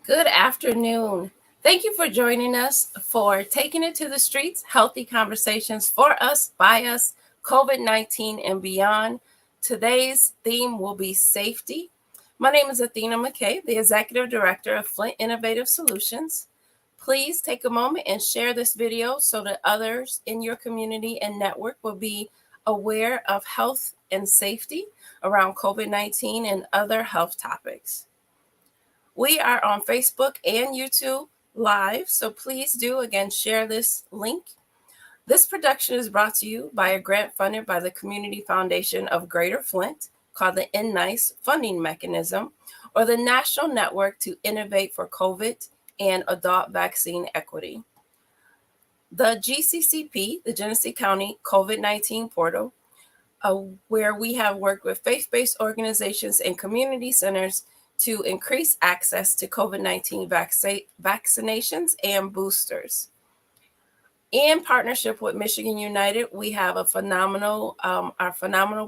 Good afternoon. Thank you for joining us for Taking It to the Streets Healthy Conversations for Us, by Us, COVID 19 and beyond. Today's theme will be safety. My name is Athena McKay, the Executive Director of Flint Innovative Solutions. Please take a moment and share this video so that others in your community and network will be aware of health and safety around COVID 19 and other health topics. We are on Facebook and YouTube live, so please do again share this link. This production is brought to you by a grant funded by the Community Foundation of Greater Flint called the NNICE funding mechanism, or the National Network to Innovate for COVID and Adult Vaccine Equity. The GCCP, the Genesee County COVID 19 portal, where we have worked with faith based organizations and community centers to increase access to COVID 19 vaccinations and boosters. In partnership with Michigan United, we have our phenomenal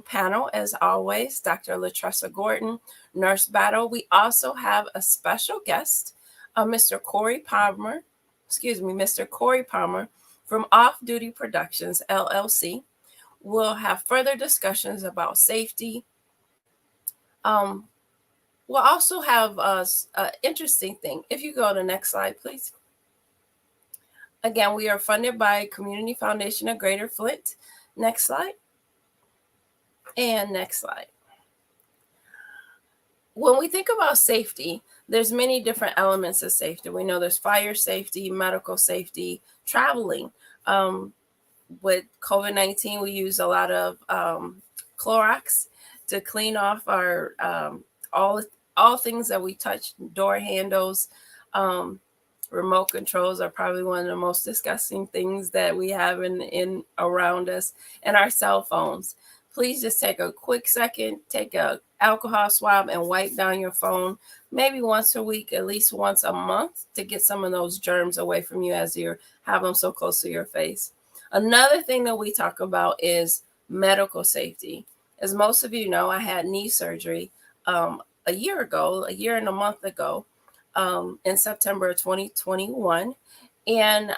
panel as always, Dr. Latressa Gordon, Nurse Battle. We also have a special guest, Mr. Corey Palmer, Mr. Corey Palmer from Off Duty Productions LLC. We'll have further discussions about safety. Um, we'll also have an interesting thing. If you go to the next slide, please. Again, we are funded by Community Foundation of Greater Flint. Next slide. And next slide. When we think about safety, there's many different elements of safety. We know there's fire safety, medical safety, traveling. With COVID 19, we use a lot of Clorox to clean off our all things that we touch. Door handles, remote controls are probably one of the most disgusting things that we have in around us, and our cell phones. Please just take a quick second, take a alcohol swab and wipe down your phone maybe once a week, at least once a month, to get some of those germs away from you as you have them so close to your face. Another thing that we talk about is medical safety. As most of you know, I had knee surgery a year and a month ago, in September of 2021. And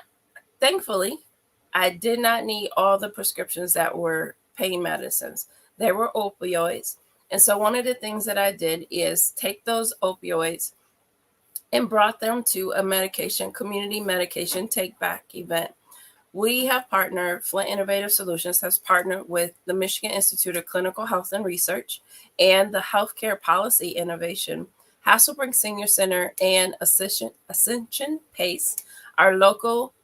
thankfully, I did not need all the prescriptions that were pain medicines. They were opioids. And so one of the things that I did is take those opioids and brought them to a community medication take back event. We have partnered, Flint Innovative Solutions has partnered with the Michigan Institute of Clinical Health and Research and the Healthcare Policy Innovation, Hasselberg Senior Center, and Ascension PACE, our local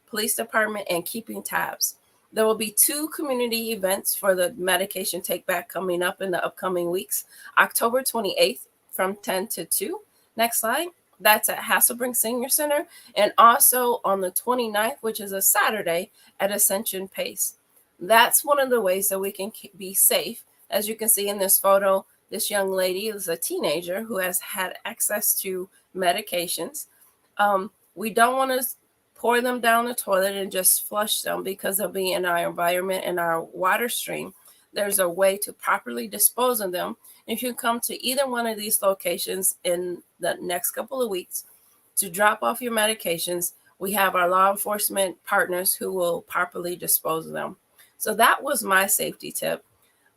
police department, and Keeping Tabs. There will be 2 community events for the medication take back coming up in the upcoming weeks. October 28th from 10 to 2. Next slide. That's at Hasselbrink Senior Center, and also on the 29th, which is a Saturday, at Ascension PACE. That's one of the ways that we can be safe. As you can see in this photo, this young lady is a teenager who has had access to medications. We don't want to pour them down the toilet and just flush them because they'll be in our environment and our water stream. There's a way to properly dispose of them. If you come to either one of these locations in the next couple of weeks to drop off your medications, we have our law enforcement partners who will properly dispose of them. So that was my safety tip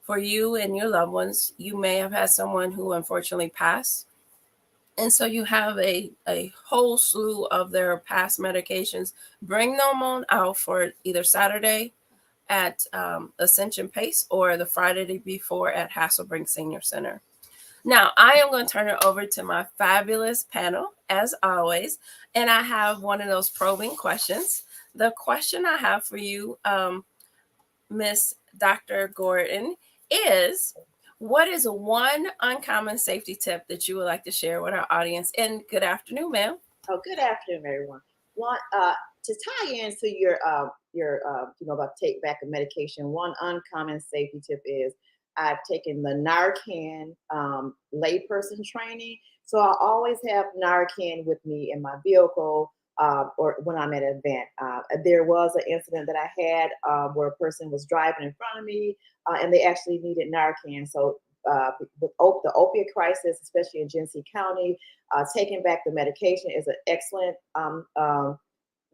for you and your loved ones. You may have had someone who unfortunately passed. And so you have a whole slew of their past medications. Bring them on out for either Saturday at Ascension PACE or the Friday before at Hasselbrink Senior Center. Now, I am going to turn it over to my fabulous panel, as always, and I have one of those probing questions. The question I have for you, Miss Dr. Gordon, is what is one uncommon safety tip that you would like to share with our audience? And good afternoon, ma'am. Oh, good afternoon, everyone. One to tie into your about take back a medication. One uncommon safety tip is I've taken the Narcan layperson training, so I always have Narcan with me in my vehicle or when I'm at an event. There was an incident that I had where a person was driving in front of me and they actually needed Narcan. So with the opiate crisis, especially in Genesee County, taking back the medication is an excellent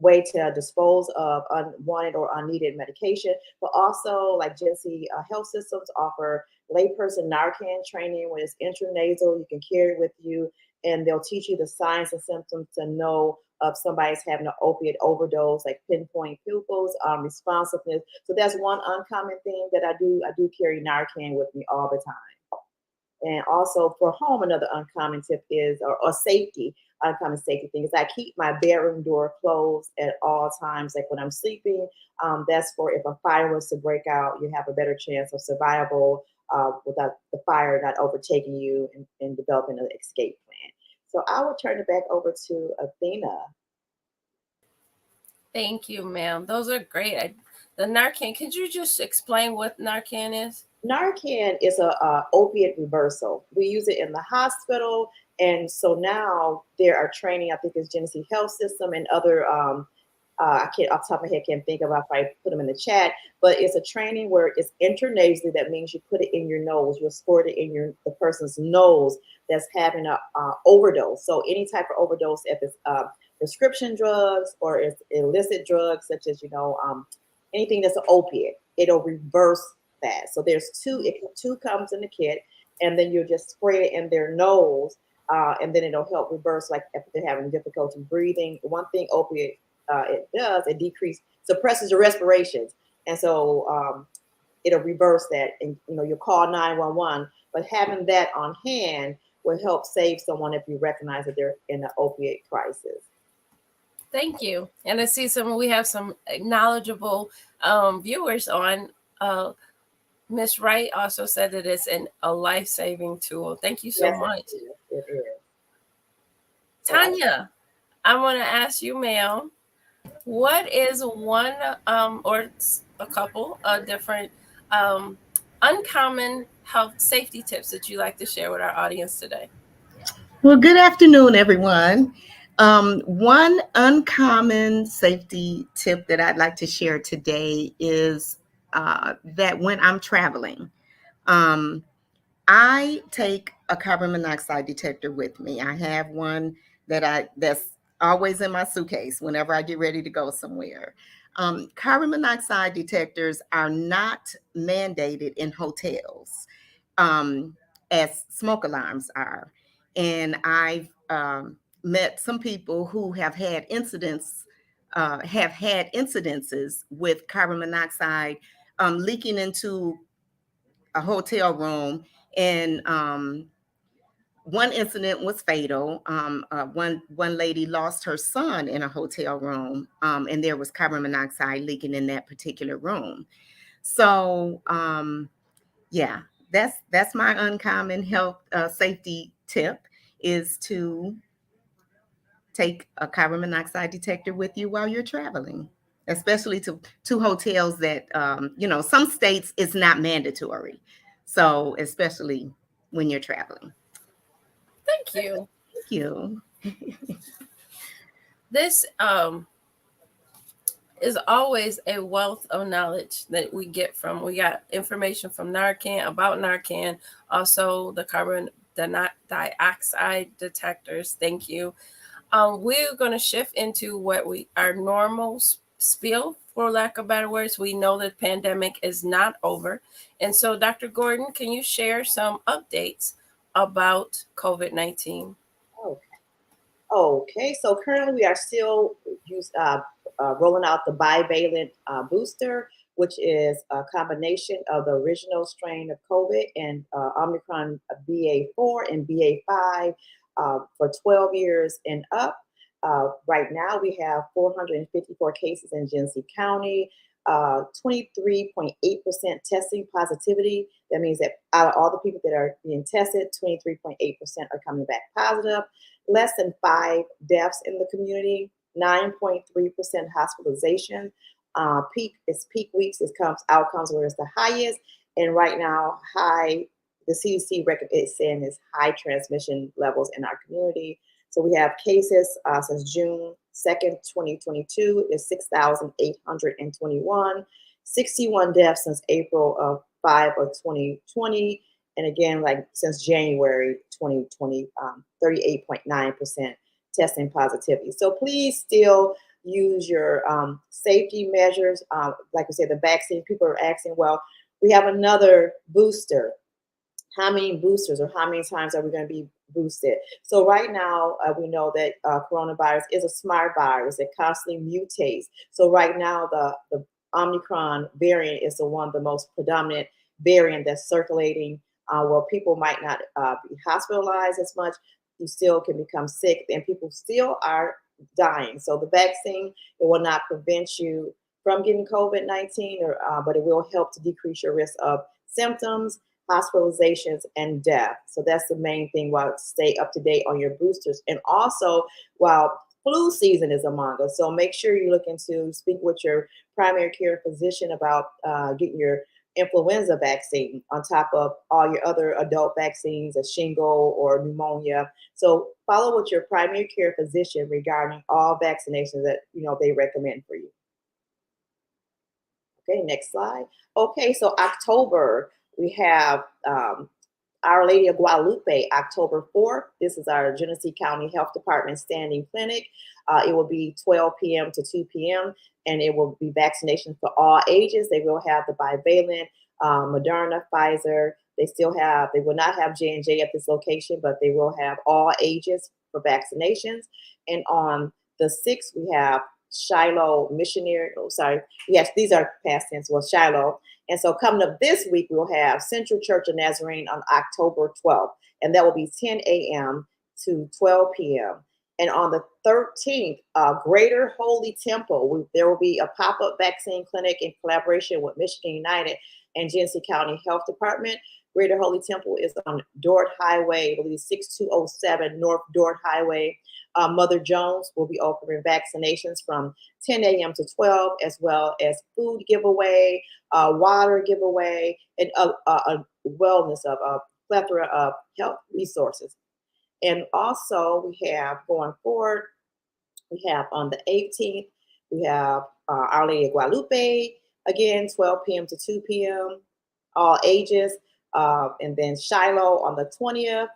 way to dispose of unwanted or unneeded medication. But also, like Genesee Health Systems offer layperson Narcan training, where it's intranasal, you can carry it with you, and they'll teach you the signs and symptoms to know if somebody's having an opiate overdose, like pinpoint pupils, responsiveness. So that's one uncommon thing that I do. I do carry Narcan with me all the time. And also for home, another uncommon tip is, or safety, uncommon safety thing is I keep my bedroom door closed at all times. Like when I'm sleeping, that's for if a fire was to break out, you have a better chance of survival without the fire not overtaking you and developing an escape plan. So I will turn it back over to Athena. Thank you, ma'am. Those are great. The Narcan, could you just explain what Narcan is? Narcan is a opiate reversal. We use it in the hospital, and so now there are training. I think it's Genesee Health System and other. I can't off the top of my head can't think of if I put them in the chat, but it's a training where it's intranasally. That means you put it in your nose. You'll squirt it in the person's nose that's having a overdose. So any type of overdose, if it's prescription drugs or it's illicit drugs, such as anything that's an opiate, it'll reverse that. So there's two comes in the kit, and then you just spray it in their nose, and then it'll help reverse, like if they're having difficulty breathing. One thing opiate it does, it suppresses your respirations, and so it'll reverse that, and you'll call 911. But having that on hand will help save someone if you recognize that they're in an opiate crisis. Thank you. And I see we have some knowledgeable viewers on. Miss Wright also said that it's a life-saving tool. Thank you so much. It is. Tanya, I want to ask you, ma'am, what is one or a couple of different uncommon health safety tips that you like to share with our audience today? Well, good afternoon, everyone. One uncommon safety tip that I'd like to share today is that when I'm traveling, I take a carbon monoxide detector with me. I have one that's always in my suitcase whenever I get ready to go somewhere. Carbon monoxide detectors are not mandated in hotels as smoke alarms are. And I've met some people who have had incidences with carbon monoxide leaking into a hotel room. And one incident was fatal. One lady lost her son in a hotel room, and there was carbon monoxide leaking in that particular room. So yeah, that's my uncommon health safety tip, is to take a carbon monoxide detector with you while you're traveling, especially to hotels that some states it's not mandatory. So especially when you're traveling. Thank you. Thank you. This is always a wealth of knowledge that we get from. We got information from Narcan, about Narcan, also the carbon dioxide detectors. Thank you. We're going to shift into what our normal spiel, for lack of better words. We know that the pandemic is not over. And so, Dr. Gordon, can you share some updates about COVID-19? Okay. So currently we are still rolling out the bivalent booster, which is a combination of the original strain of COVID and Omicron BA4 and BA5 for 12 years and up. Right now we have 454 cases in Genesee County, 23.8% testing positivity. That means that out of all the people that are being tested, 23.8% are coming back positive. Less than 5 deaths in the community, 9.3% hospitalization. Peak weeks, outcomes where it's the highest. And right now, the CDC is saying is high transmission levels in our community. So we have cases since June 2nd, 2022 is 6,821. 61 deaths since April 5 of 2020 And again, like since January 2020, 38.9% testing positivity. So please still use your safety measures. Like I said, the vaccine, people are asking, well, we have another booster. How many boosters or how many times are we going to be boosted? So right now, we know that coronavirus is a smart virus. It constantly mutates. So right now, the Omicron variant is the one, the most predominant variant that's circulating. Where people might not be hospitalized as much, you still can become sick, and people still are dying. So the vaccine, it will not prevent you from getting COVID-19, but it will help to decrease your risk of symptoms, hospitalizations, and death. So that's the main thing, while stay up to date on your boosters. And also, while flu season is among us, so make sure you look into, speak with your primary care physician about getting your influenza vaccine on top of all your other adult vaccines, a shingle or pneumonia. So follow with your primary care physician regarding all vaccinations that they recommend for you. Okay, next slide. Okay, so October, we have Our Lady of Guadalupe, October 4th. This is our Genesee County Health Department standing clinic. It will be 12 p.m. to 2 p.m. and it will be vaccination for all ages. They will have the bivalent, Moderna, Pfizer. They will not have J&J at this location, but they will have all ages for vaccinations. And on the 6th, we have Shiloh Missionary. Oh, sorry. Yes, these are past tense. Well, Shiloh. And so coming up this week, we'll have Central Church of Nazarene on October 12th, and that will be 10 a.m. to 12 p.m. And on the 13th, Greater Holy Temple, there will be a pop-up vaccine clinic in collaboration with Michigan United and Genesee County Health Department. Greater Holy Temple is on Dort Highway, I believe 6207 North Dort Highway. Mother Jones will be offering vaccinations from 10 a.m. to 12, as well as food giveaway, water giveaway, and a wellness of a plethora of health resources. And also we have going forward, we have on the 18th, we have Our Lady of Guadalupe, again, 12 p.m. to 2 p.m., all ages. And then Shiloh on the 20th.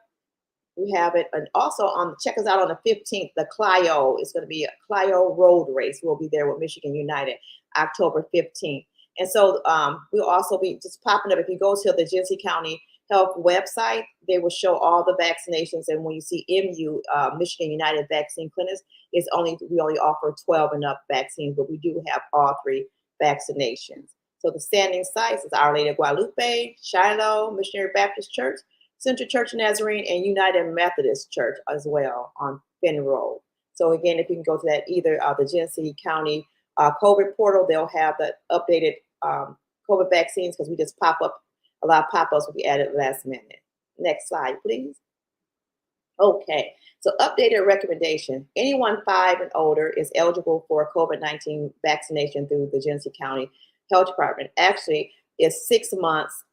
We have it, and also check us out on the 15th. The Clio is going to be a Clio road race. We'll be there with Michigan United, October 15th. And so we'll also be just popping up. If you go to the Genesee County Health website, they will show all the vaccinations. And when you see MU, Michigan United Vaccine Clinics, we only offer 12 and up vaccines, but we do have all 3 vaccinations. So the standing sites is Our Lady of Guadalupe, Shiloh Missionary Baptist Church, Central Church of Nazarene, and United Methodist Church as well on Finn Road. So again, if you can go to that, either the Genesee County COVID portal, they'll have the updated COVID vaccines, because we just pop up, a lot of pop-ups will be added last minute. Next slide, please. Okay, so updated recommendation. Anyone 5 and older is eligible for COVID-19 vaccination through the Genesee County Health Department. Actually, it's 6 months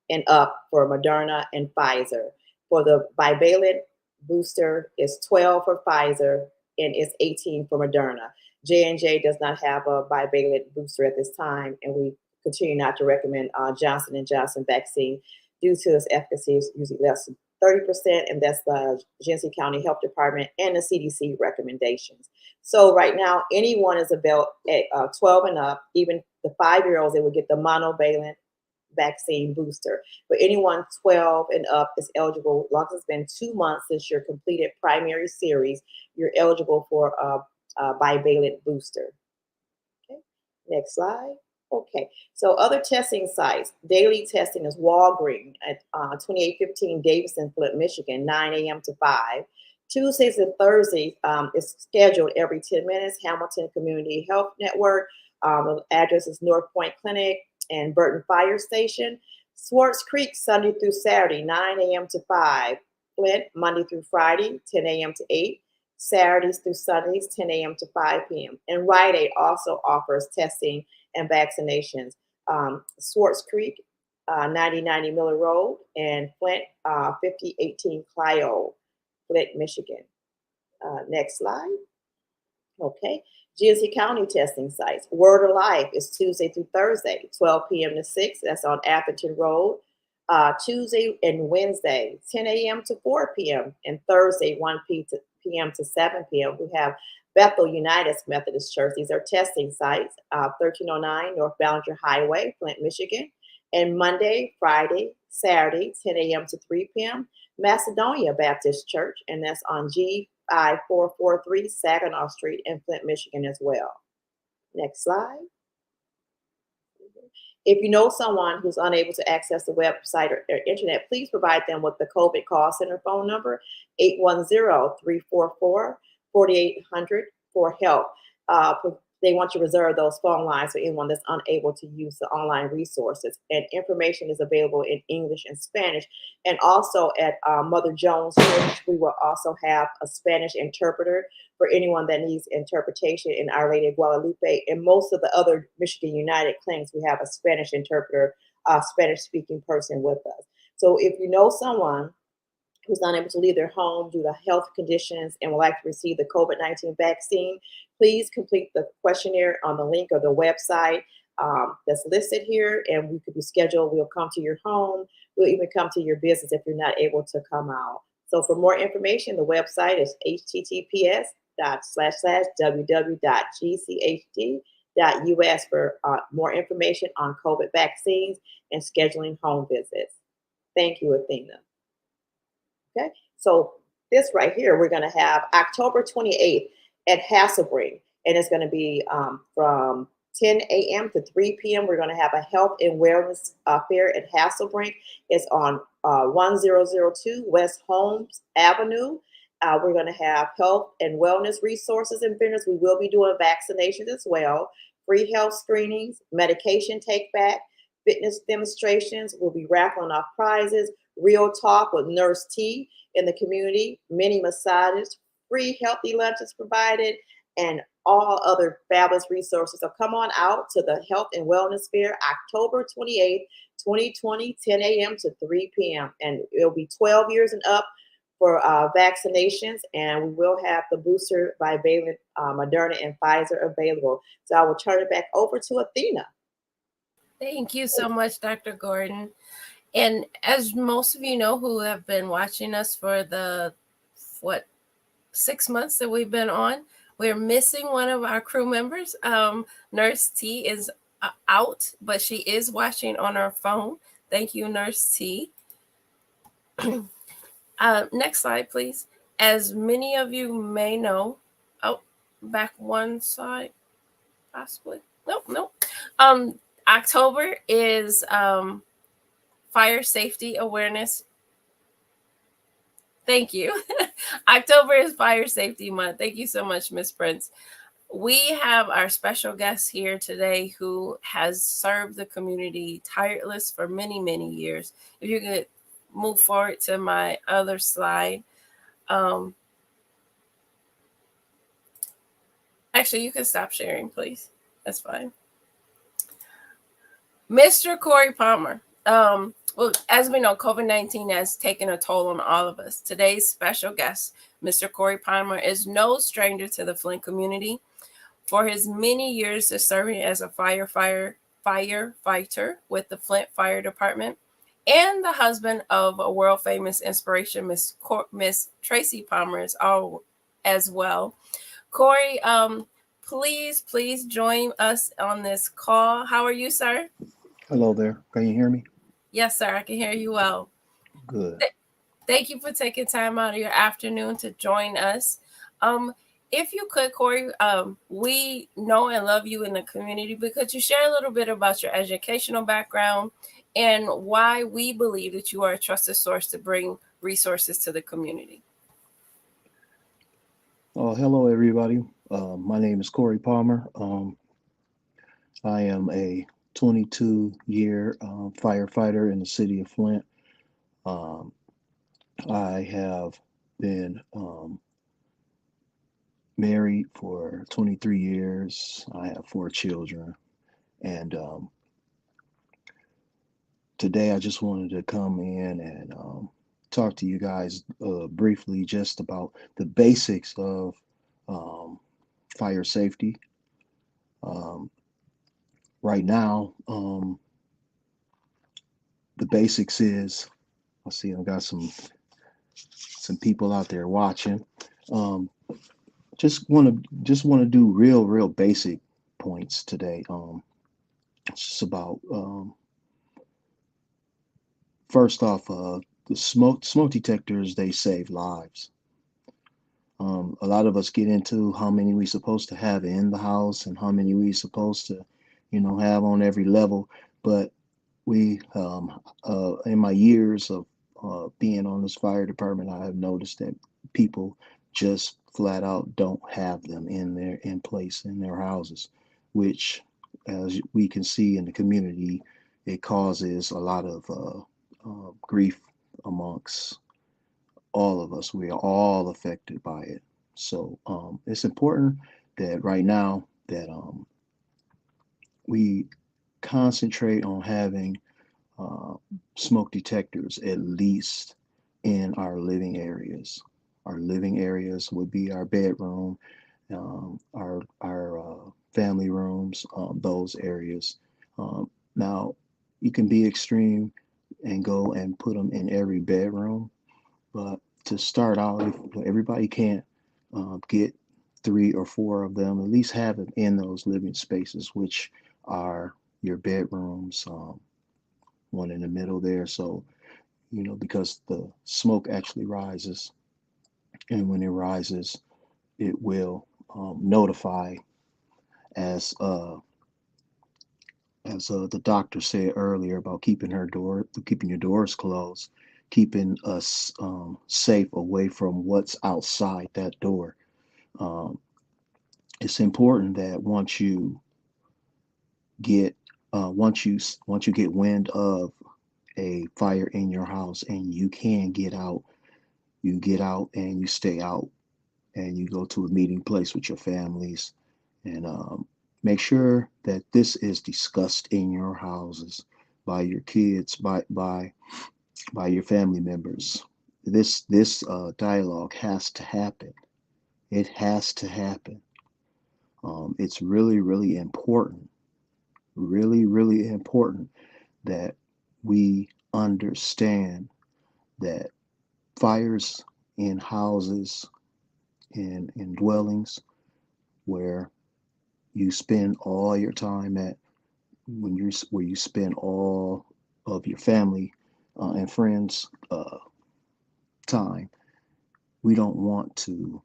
and up for Moderna and Pfizer. For the bivalent booster, it's 12 for Pfizer and it's 18 for Moderna. J&J does not have a bivalent booster at this time, and we continue not to recommend Johnson & Johnson vaccine due to its efficacy is usually less than 30%, and that's the Genesee County Health Department and the CDC recommendations. So right now, anyone is about 12 and up, even the 5-year-olds, they will get the monovalent vaccine booster. But anyone 12 and up is eligible. As long as it's been 2 months since your completed primary series, you're eligible for a bivalent booster. Okay, next slide. Okay, so other testing sites. Daily testing is Walgreens at 2815 Davidson, Flint, Michigan, 9 a.m. to 5. Tuesdays and Thursdays is scheduled every 10 minutes. Hamilton Community Health Network. The address is North Point Clinic and Burton Fire Station. Swartz Creek, Sunday through Saturday, 9 a.m. to 5. Flint, Monday through Friday, 10 a.m. to 8. Saturdays through Sundays, 10 a.m. to 5 p.m. And Rite Aid also offers testing and vaccinations. Swartz Creek, 9090 Miller Road, and Flint, 5018 Clio, Flint, Michigan. Next slide. Okay. Genesee County testing sites. Word of Life is Tuesday through Thursday, 12 p.m. to 6. That's on Atherton Road. Tuesday and Wednesday, 10 a.m. to 4 p.m., and Thursday, 1 p.m. to 7 p.m. We have Bethel United Methodist Church. These are testing sites, 1309 North Ballinger Highway, Flint, Michigan. And Monday, Friday, Saturday, 10 a.m. to 3 p.m., Macedonia Baptist Church, and that's on GI 443 Saginaw Street in Flint, Michigan as well. Next slide. If you know someone who's unable to access the website or internet, please provide them with the COVID call center phone number, 810-344-4800 for help. They want to reserve those phone lines for anyone that's unable to use the online resources. And information is available in English and Spanish. And also at Mother Jones Church, we will also have a Spanish interpreter for anyone that needs interpretation in Our Lady of Guadalupe. And most of the other Michigan United clinics, we have a Spanish interpreter, Spanish-speaking person with us. So if you know someone who's unable to leave their home due to health conditions and would like to receive the COVID-19 vaccine, please complete the questionnaire on the link of the website that's listed here, and we could be scheduled. We'll come to your home. We'll even come to your business if you're not able to come out. So for more information, the website is https://www.gchd.us for more information on COVID vaccines and scheduling home visits. Thank you, Athena. Okay, so this right here, we're going to have October 28th at Hasselbrink, and it's going to be from 10 a.m. to 3 p.m. We're going to have a health and wellness fair at Hasselbrink. It's on 1002 West Holmes Avenue. We're going to have health and wellness resources and vendors. We will be doing vaccinations as well, free health screenings, medication take back, fitness demonstrations. We'll be raffling off prizes, real talk with Nurse T in the community, mini massages, free healthy lunches provided, and all other fabulous resources. So come on out to the Health and Wellness Fair, October 28th, 2020, 10 a.m. to 3 p.m. And it'll be 12 years and up for vaccinations, and we will have the booster bivalent Moderna and Pfizer available. So I will turn it back over to Athena. Thank you so much, Dr. Gordon. And as most of you know who have been watching us for the 6 months that we've been on, we're missing one of our crew members. Nurse T is out, but she is watching on her phone. Thank you, Nurse T. Next slide, please. As many of you may know, back one slide, possibly. Nope. October is Fire Safety Awareness. Thank you. October is Fire Safety Month. Thank you so much, Ms. Prince. We have our special guest here today who has served the community tireless for many, many years. If you could move forward to my other slide. Actually, you can stop sharing, please. That's fine. Mr. Corey Palmer. Well, as we know, COVID-19 has taken a toll on all of us. Today's special guest, Mr. Corey Palmer, is no stranger to the Flint community. For his many years of serving as a firefighter with the Flint Fire Department, and the husband of a world-famous inspiration, Miss Tracy Palmer, as well. Corey, please join us on this call. How are you, sir? Hello there. Can you hear me? Yes, sir. I can hear you well. Good. Thank you for taking time out of your afternoon to join us. If you could, Corey, we know and love you in the community, but could you share a little bit about your educational background and why we believe that you are a trusted source to bring resources to the community? Hello, everybody. My name is Corey Palmer. I am a 22-year firefighter in the city of Flint. I have been married for 23 years. I have 4 children. And today I just wanted to come in and talk to you guys briefly just about the basics of fire safety. Right now, the basics is, I see I got some people out there watching. Um, just want to do real basic points today. It's just about first off, the smoke detectors, they save lives. A lot of us get into how many we supposed to have in the house and how many we supposed to, have on every level. But we, in my years of being on this fire department, I have noticed that people just flat out don't have them in place in their houses, which, as we can see in the community, it causes a lot of grief amongst all of us. We are all affected by it. So it's important that right now that we concentrate on having uh, smoke detectors at least in our living areas. Our living areas would be our bedroom, our family rooms, those areas. Now, you can be extreme and go and put them in every bedroom, but to start out, if everybody can't get 3 or 4 of them, at least have it in those living spaces, which are your bedrooms, one in the middle there. So, because the smoke actually rises, and when it rises, it will notify, as the doctor said earlier about keeping your doors closed, keeping us safe away from what's outside that door. Um, it's important that get once you get wind of a fire in your house and you can get out, you get out and you stay out and you go to a meeting place with your families, and make sure that this is discussed in your houses by your kids, by your family members. This dialogue has to happen. It has to happen. It's really important, really important that we understand that fires in houses, in dwellings where you spend all your time at, where you spend all of your family and friends time. We don't want to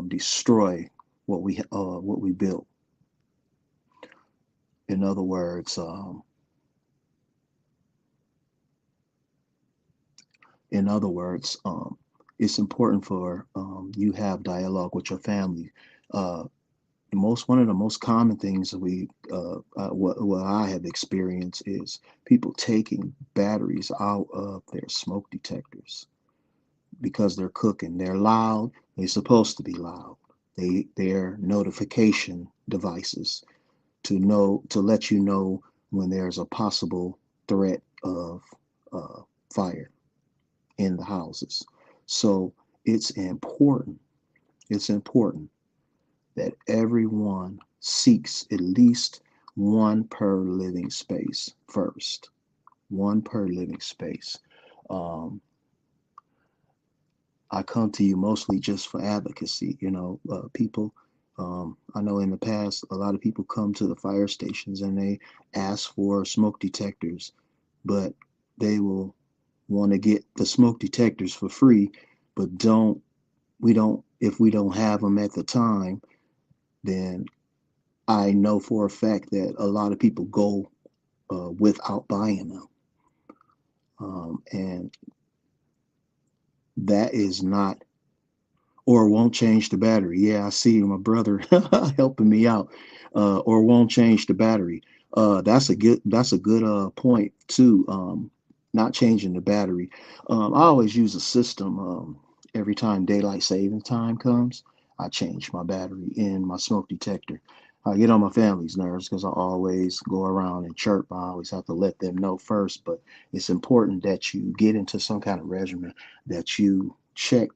destroy what we built. In other words, it's important for you have dialogue with your family. Uh, one of the most common things that what I have experienced is people taking batteries out of their smoke detectors because they're cooking. They're loud. They're supposed to be loud. They're notification devices to let you know when there's a possible threat of fire in the houses. So it's important. It's important that everyone seeks at least one per living space first. One per living space. Um, I come to you mostly just for advocacy. People. I know in the past, a lot of people come to the fire stations and they ask for smoke detectors, but they will want to get the smoke detectors for free, but if we don't have them at the time, then I know for a fact that a lot of people go without buying them. And that is not, or won't change the battery. Yeah, I see my brother helping me out. Or won't change the battery. That's a good point too. Not changing the battery. I always use a system. Every time daylight saving time comes, I change my battery in my smoke detector. I get on my family's nerves because I always go around and chirp. I always have to let them know first, but it's important that you get into some kind of regimen, that you check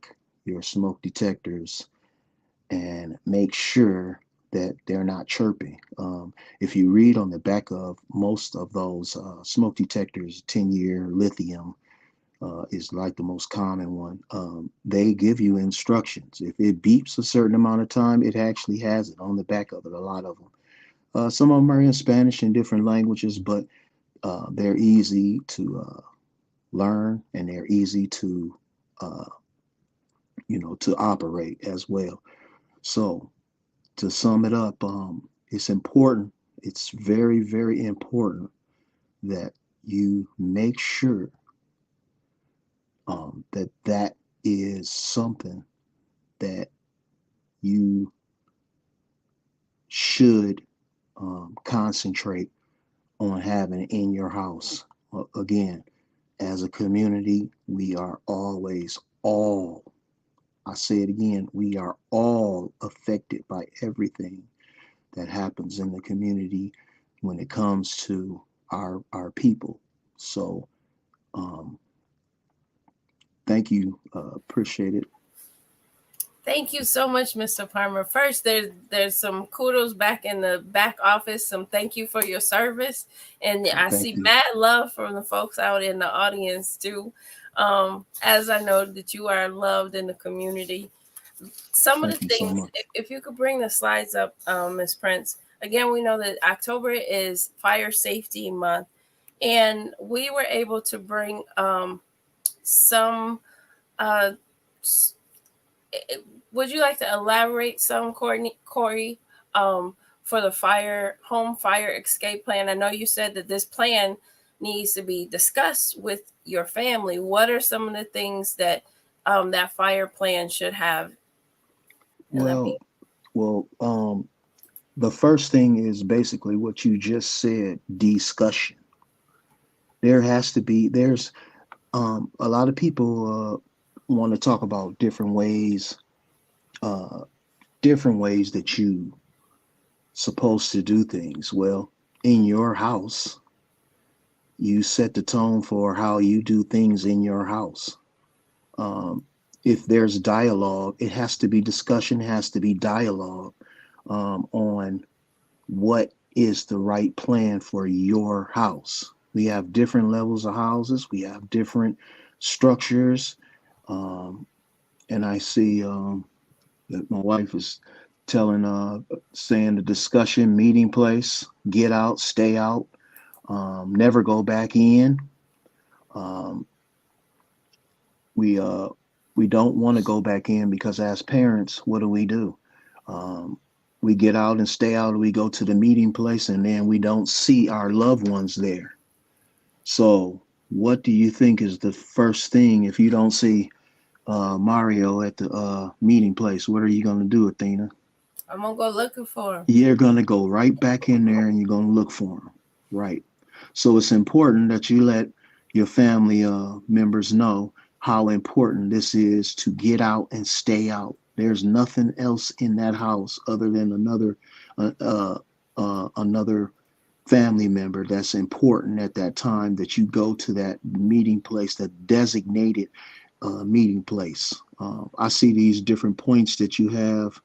your smoke detectors and make sure that they're not chirping. If you read on the back of most of those smoke detectors, 10-year lithium is like the most common one. They give you instructions. If it beeps a certain amount of time, it actually has it on the back of it, a lot of them. Some of them are in Spanish and different languages, but they're easy to learn, and they're easy to, to operate as well. So to sum it up, it's important. It's very, very important that you make sure that is something that you should concentrate on having in your house. Again, as a community, we are always all, I say it again, we are all affected by everything that happens in the community when it comes to our people. So thank you. Appreciate it. Thank you so much, Mr. Palmer. First, there's some kudos back in the back office. Some thank you for your service. And I Thank see you. mad love from the folks out in the audience too. As I know that you are loved in the community. Some of the Thank you so things, much. if you could bring the slides up, Ms. Prince. Again, we know that October is Fire Safety Month. And we were able to bring some would you like to elaborate some, Corey, for the home fire escape plan? I know you said that this plan needs to be discussed with your family. What are some of the things that that fire plan should have? Well, the first thing is basically what you just said, discussion. There's a lot of people want to talk about different ways that you supposed to do things. Well, in your house, you set the tone for how you do things in your house. If there's dialogue, it has to be discussion, has to be dialogue on what is the right plan for your house. We have different levels of houses. We have different structures. And I see that my wife is saying the discussion, meeting place, get out, stay out, never go back in. We don't want to go back in because as parents, what do? We get out and stay out, we go to the meeting place, and then we don't see our loved ones there. So what do you think is the first thing if you don't see Mario at the meeting place? What are you going to do, Athena? I'm going to go looking for him. You're going to go right back in there and you're going to look for him. Right. So it's important that you let your family members know how important this is to get out and stay out. There's nothing else in that house other than another family member that's important at that time that you go to that meeting place, that designated meeting place. I see these different points that you have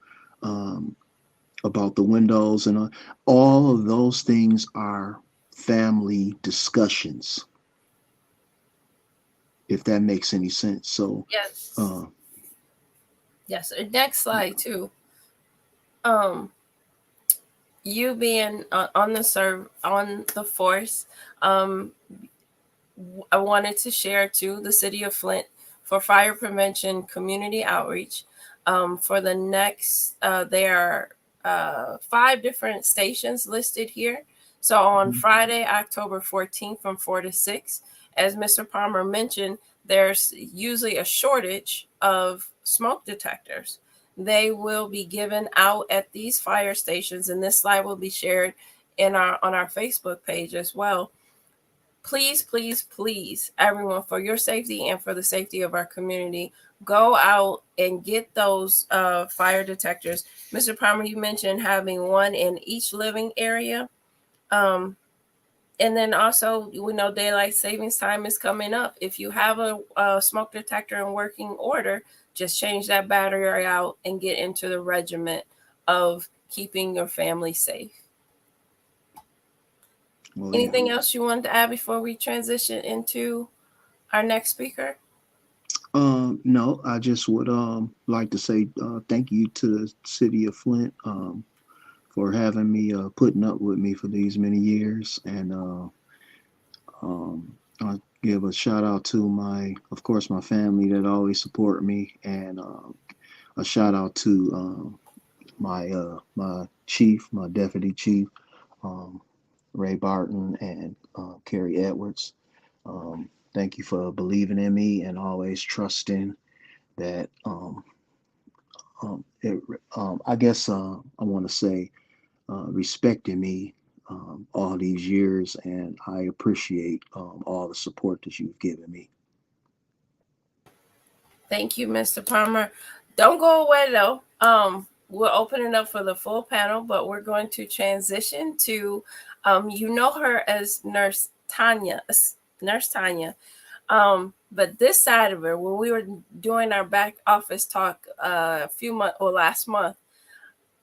about the windows, and all of those things are family discussions, if that makes any sense. So yes. Yes. Next slide too. You being on the force, I wanted to share too the City of Flint for fire prevention community outreach. For the next, there are 5 different stations listed here. So on Friday, October 14th from 4 to 6, as Mr. Palmer mentioned, there's usually a shortage of smoke detectors. They will be given out at these fire stations, and this slide will be shared on our Facebook page as well. Please, please, please, everyone, for your safety and for the safety of our community, go out and get those fire detectors. Mr. Palmer, you mentioned having one in each living area. And then also, we know daylight savings time is coming up. If you have a smoke detector in working order, just change that battery out and get into the regiment of keeping your family safe. Well, Anything else you wanted to add before we transition into our next speaker? No, I just would like to say thank you to the city of Flint for having me, putting up with me for these many years, and I give a shout out to of course, my family that always support me, and a shout out to my chief, my deputy chief, Ray Barton, and Carrie Edwards. Thank you for believing in me and always trusting that. I guess I want to say respecting me all these years, and I appreciate all the support that you've given me. Thank you, Mr. Palmer. Don't go away though. We're opening up for the full panel, but we're going to transition to, you know her as Nurse Tanya. But this side of her, when we were doing our back office talk a few months or last month,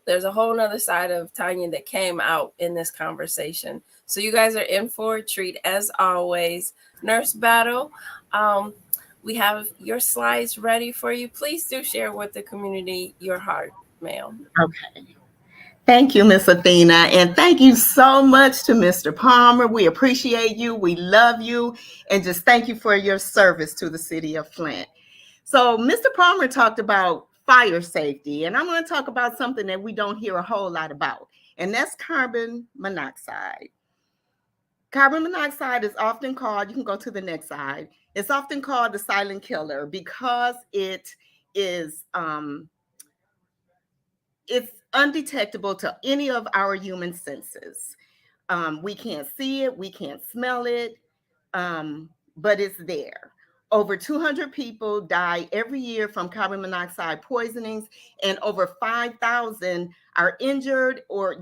there's a whole nother side of Tanya that came out in this conversation. So you guys are in for a treat as always. Nurse Battle, we have your slides ready for you. Please do share with the community your heart, ma'am. Okay. Thank you, Miss Athena, and thank you so much to Mr. Palmer. We appreciate you. We love you, and just thank you for your service to the city of Flint. So Mr. Palmer talked about fire safety, and I'm going to talk about something that we don't hear a whole lot about, and that's carbon monoxide. Carbon monoxide is often called, you can go to the next slide, it's often called the silent killer because it is it's undetectable to any of our human senses. We can't see it, we can't smell it, but it's there. Over 200 people die every year from carbon monoxide poisonings, and over 5,000 are injured or,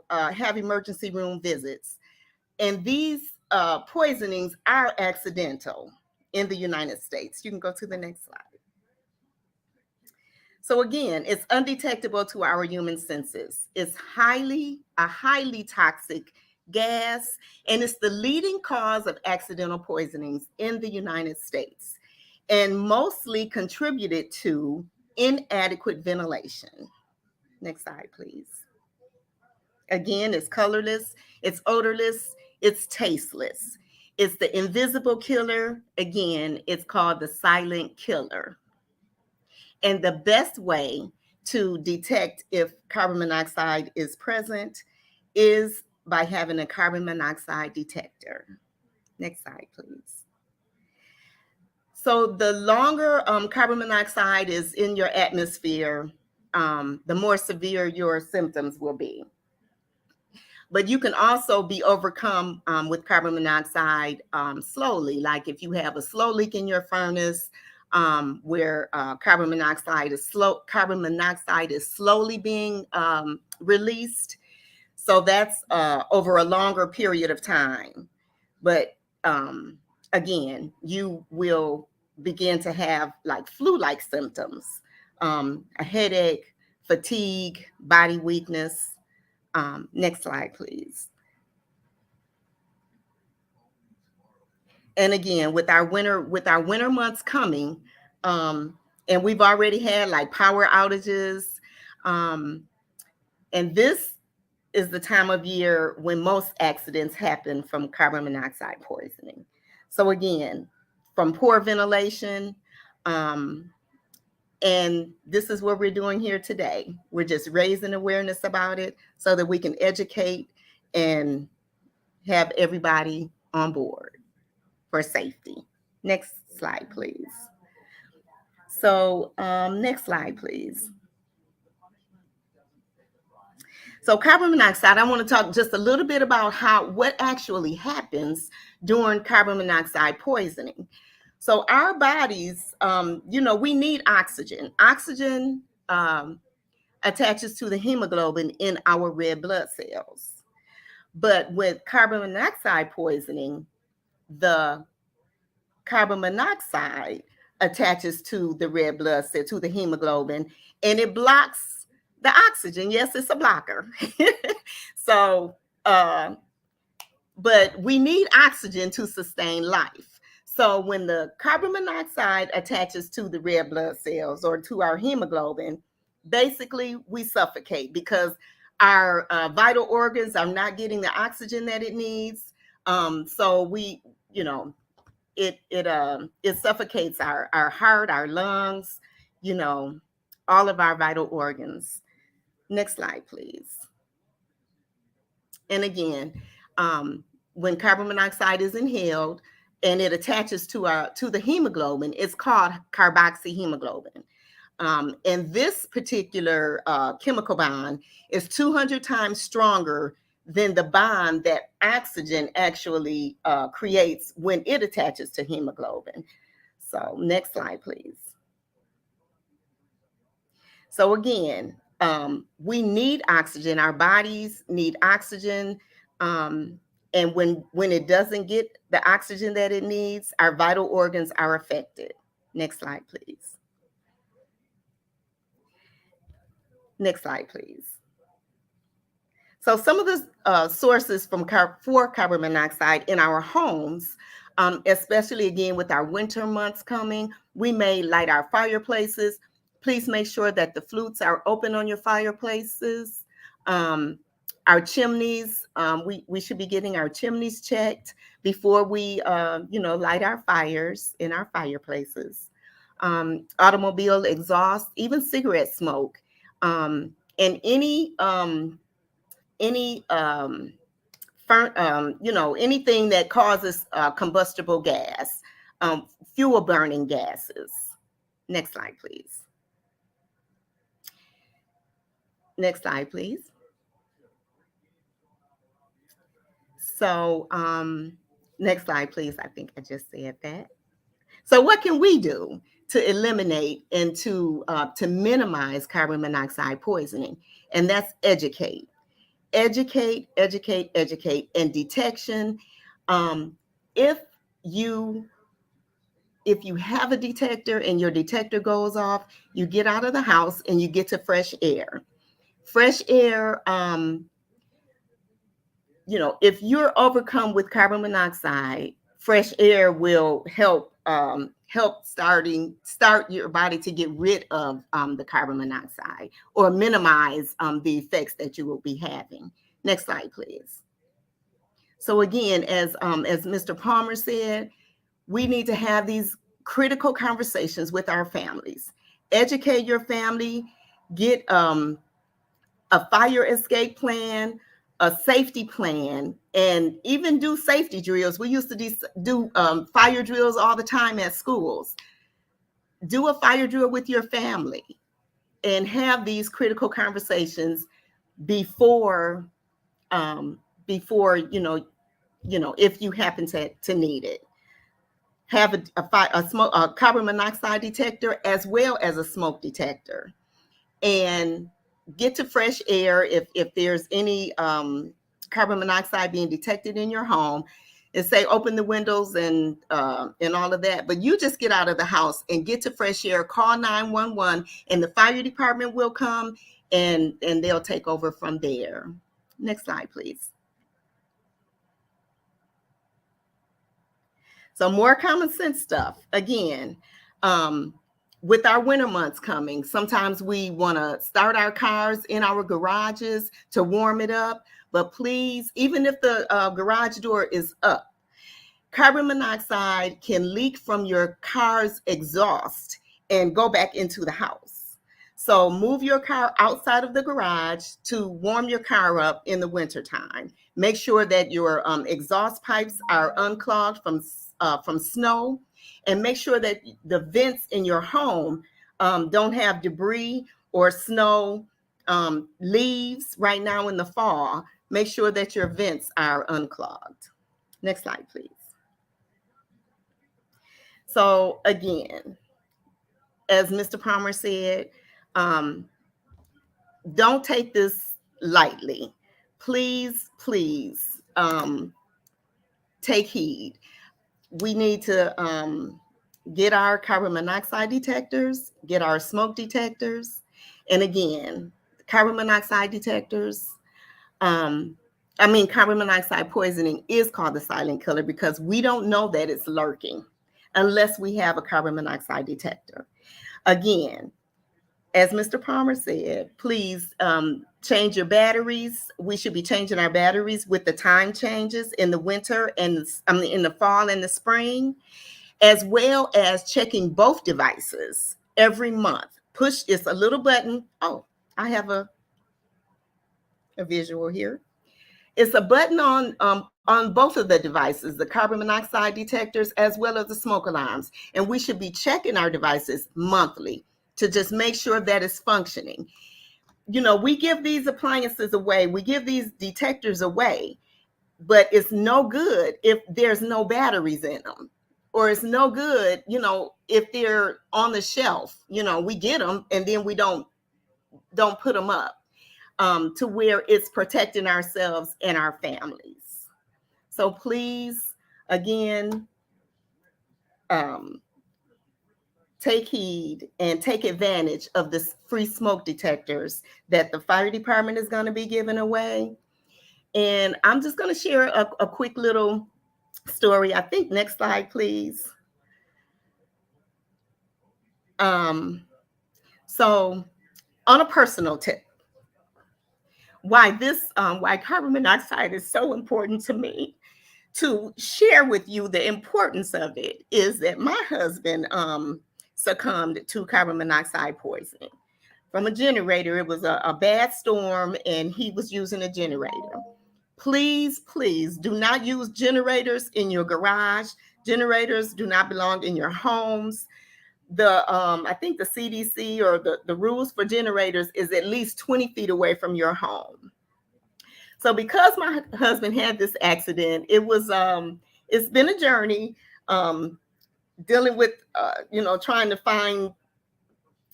have emergency room visits. And these poisonings are accidental in the United States. You can go to the next slide. So again, it's undetectable to our human senses. It's a highly toxic gas, and it's the leading cause of accidental poisonings in the United States, and mostly contributed to inadequate ventilation. Next slide, please. Again, it's colorless, it's odorless, it's tasteless. It's the invisible killer. Again, it's called the silent killer. And the best way to detect if carbon monoxide is present is by having a carbon monoxide detector. Next slide, please. So the longer carbon monoxide is in your atmosphere, the more severe your symptoms will be. But you can also be overcome with carbon monoxide slowly. Like if you have a slow leak in your furnace, where carbon monoxide is slowly being released. So that's over a longer period of time. But again, you will begin to have like flu-like symptoms, a headache, fatigue, body weakness. Next slide, please. And again, with our winter months coming, and we've already had like power outages, and this is the time of year when most accidents happen from carbon monoxide poisoning. So again, from poor ventilation, and this is what we're doing here today. We're just raising awareness about it so that we can educate and have everybody on board for safety. Next slide, please. So next slide, please. So carbon monoxide, I want to talk just a little bit about what actually happens during carbon monoxide poisoning. So our bodies, we need oxygen. Oxygen attaches to the hemoglobin in our red blood cells. But with carbon monoxide poisoning, the carbon monoxide attaches to the red blood cell, to the hemoglobin, and it blocks the oxygen. Yes, it's a blocker. So, but we need oxygen to sustain life. So when the carbon monoxide attaches to the red blood cells or to our hemoglobin, basically we suffocate because our vital organs are not getting the oxygen that it needs. So we, you know, it suffocates our heart, our lungs, you know, all of our vital organs. Next slide, please. And again, when carbon monoxide is inhaled and it attaches to the hemoglobin, it's called carboxyhemoglobin. And this particular chemical bond is 200 times stronger than the bond that oxygen actually creates when it attaches to hemoglobin. So next slide, please. So again, we need oxygen. Our bodies need oxygen. And when it doesn't get the oxygen that it needs, our vital organs are affected. Next slide, please. Next slide, please. So some of the sources for carbon monoxide in our homes, especially again with our winter months coming, we may light our fireplaces. Please make sure that the flutes are open on your fireplaces. Our chimneys, we should be getting our chimneys checked before we, light our fires in our fireplaces. Automobile exhaust, even cigarette smoke, and anything that causes combustible gas, fuel burning gases. Next slide, please. Next slide, please. So next slide, please. I think I just said that. So what can we do to eliminate and to minimize carbon monoxide poisoning? And that's educate. Educate, and detection. If you have a detector and your detector goes off, you get out of the house and you get to fresh air. Fresh air, if you're overcome with carbon monoxide, fresh air will help start your body to get rid of the carbon monoxide or minimize the effects that you will be having. Next slide, please. So again, as Mr. Palmer said, we need to have these critical conversations with our families. Educate your family, get a fire escape plan, a safety plan, and even do safety drills. We used to do fire drills all the time at schools. Do a fire drill with your family and have these critical conversations before if you happen to need it. Have a carbon monoxide detector as well as a smoke detector, and get to fresh air if there's any carbon monoxide being detected in your home, and say open the windows and all of that. But you just get out of the house and get to fresh air. Call 911, and the fire department will come and they'll take over from there. Next slide, please. So more common sense stuff. Again, with our winter months coming, sometimes we want to start our cars in our garages to warm it up. But please, even if the garage door is up, carbon monoxide can leak from your car's exhaust and go back into the house. So move your car outside of the garage to warm your car up in the wintertime. Make sure that your exhaust pipes are unclogged from snow, and make sure that the vents in your home don't have debris or snow, leaves right now in the fall. Make sure that your vents are unclogged. Next slide, please. So again, as Mr. Palmer said, don't take this lightly. Please, take heed. We need to get our carbon monoxide detectors, get our smoke detectors. And again, carbon monoxide detectors. Carbon monoxide poisoning is called the silent killer because we don't know that it's lurking unless we have a carbon monoxide detector. Again, as Mr. Palmer said, please change your batteries. We should be changing our batteries with the time changes in the winter and in the fall and the spring, as well as checking both devices every month. Push, it's a little button. Oh, I have a visual here. It's a button on both of the devices, the carbon monoxide detectors as well as the smoke alarms. And we should be checking our devices monthly to just make sure that it's functioning. You know, we give these appliances away, we give these detectors away, but it's no good if there's no batteries in them, or it's no good, you know, if they're on the shelf. You know, we get them and then we don't put them up to where it's protecting ourselves and our families. So please, again, take heed and take advantage of this free smoke detectors that the fire department is going to be giving away. And I'm just going to share a quick little story. I think next slide, please. So on a personal tip, why carbon monoxide is so important to me to share with you the importance of it is that my husband succumbed to carbon monoxide poisoning from a generator. It was a bad storm and he was using a generator. Please, please do not use generators in your garage. Generators do not belong in your homes. I think the CDC or the rules for generators is at least 20 feet away from your home. So because my husband had this accident, it's been a journey dealing with, trying to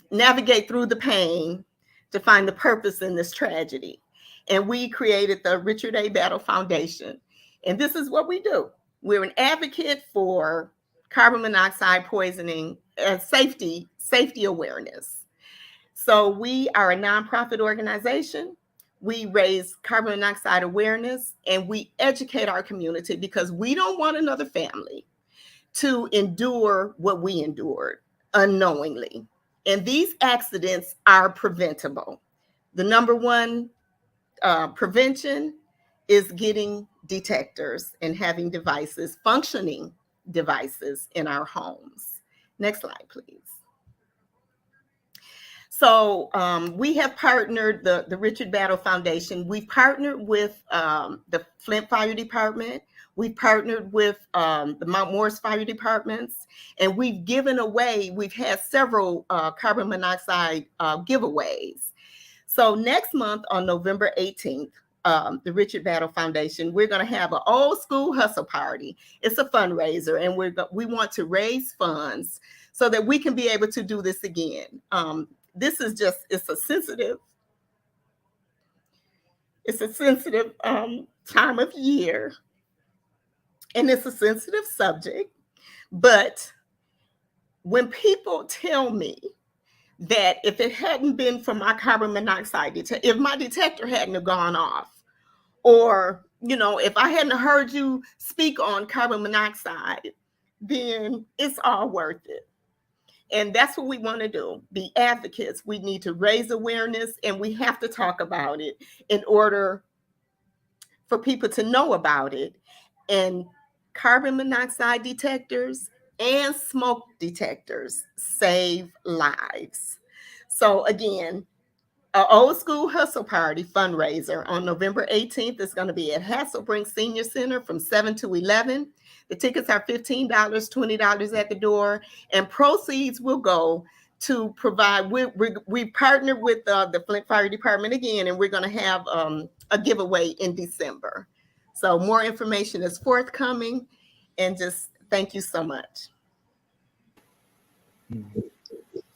navigate through the pain to find the purpose in this tragedy. And we created the Richard A. Battle Foundation. And this is what we do. We're an advocate for carbon monoxide poisoning and safety awareness. So we are a nonprofit organization. We raise carbon monoxide awareness and we educate our community because we don't want another family to endure what we endured unknowingly. And these accidents are preventable. The number one prevention is getting detectors and having functioning devices in our homes. Next slide, please. So we have partnered, the Richard Battle Foundation. We've partnered with the Flint Fire Department. We've partnered with the Mount Morris Fire Departments, and we've had several carbon monoxide giveaways. So next month on November 18th, the Richard Battle Foundation, we're going to have an old school hustle party. It's a fundraiser, and we want to raise funds so that we can be able to do this again. This is it's a sensitive time of year, and it's a sensitive subject. But when people tell me that if it hadn't been for my carbon monoxide detector, if my detector hadn't have gone off, or, if I hadn't heard you speak on carbon monoxide, then it's all worth it. And that's what we want to do, be advocates. We need to raise awareness and we have to talk about it in order for people to know about it. And carbon monoxide detectors and smoke detectors save lives. So again, an old school hustle party fundraiser on November 18th is going to be at Hasselbrink Senior Center from 7 to 11. The tickets are $15, $20 at the door, and proceeds will go to provide. We partnered with the Flint Fire Department again, and we're going to have a giveaway in December. So more information is forthcoming, and just thank you so much.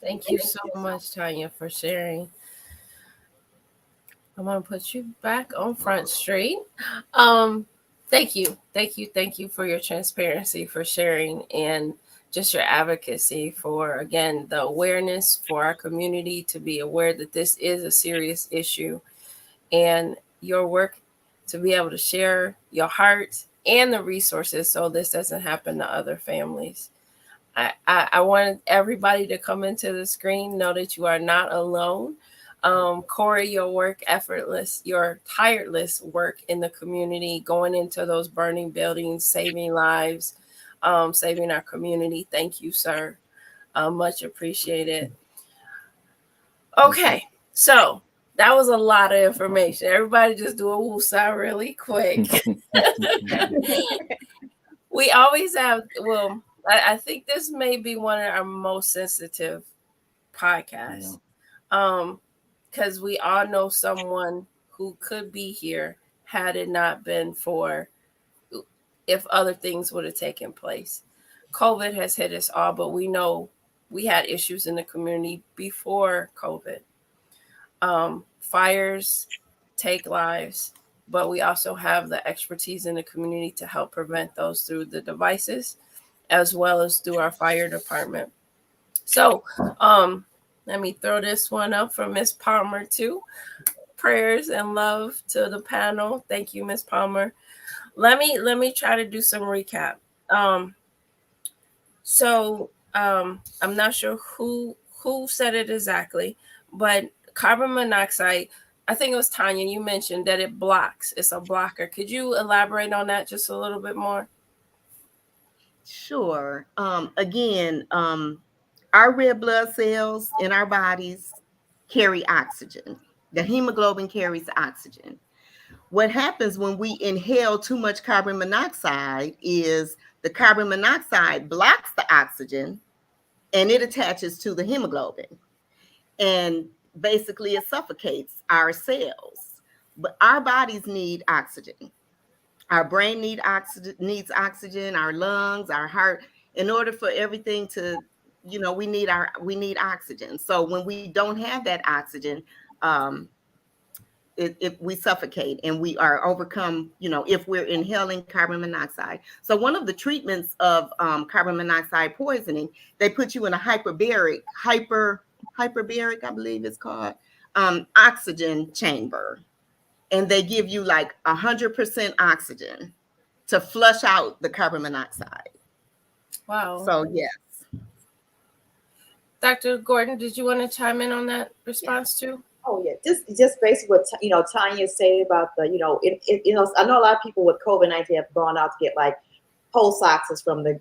Thank you so much, Tanya, for sharing. I'm going to put you back on Front Street. Thank you for your transparency, for sharing, and just your advocacy for, again, the awareness for our community to be aware that this is a serious issue, and your work to be able to share your heart and the resources so this doesn't happen to other families. I want everybody to come into the screen, know that you are not alone. Corey, your work, your tireless work in the community, going into those burning buildings, saving lives, saving our community. Thank you, sir. Much appreciated. Okay, so that was a lot of information. Everybody just do a woosah really quick. We always have, well, I think this may be one of our most sensitive podcasts. Because we all know someone who could be here had it not been for if other things would have taken place. COVID has hit us all, but we know we had issues in the community before COVID. Fires take lives, but we also have the expertise in the community to help prevent those through the devices, as well as through our fire department. So, let me throw this one up from Miss Palmer too. Prayers and love to the panel. Thank you, Miss Palmer. Let me try to do some recap. I'm not sure who said it exactly, but carbon monoxide, I think it was Tanya, you mentioned that it blocks. It's a blocker. Could you elaborate on that just a little bit more? Sure. Again, our red blood cells in our bodies carry oxygen. The hemoglobin carries oxygen. What happens when we inhale too much carbon monoxide is the carbon monoxide blocks the oxygen and it attaches to the hemoglobin. And basically it suffocates our cells. But our bodies need oxygen. Our brain needs oxygen, our lungs, our heart, in order for everything to, we need oxygen. So when we don't have that oxygen, we suffocate and we are overcome, if we're inhaling carbon monoxide. So one of the treatments of carbon monoxide poisoning, they put you in a hyperbaric, I believe it's called, oxygen chamber. And they give you like 100% oxygen to flush out the carbon monoxide. Wow. So yes. Dr. Gordon, did you want to chime in on that response too? Oh yeah, just basically what Tanya said about the I know a lot of people with COVID-19 have gone out to get like pulse oxes from the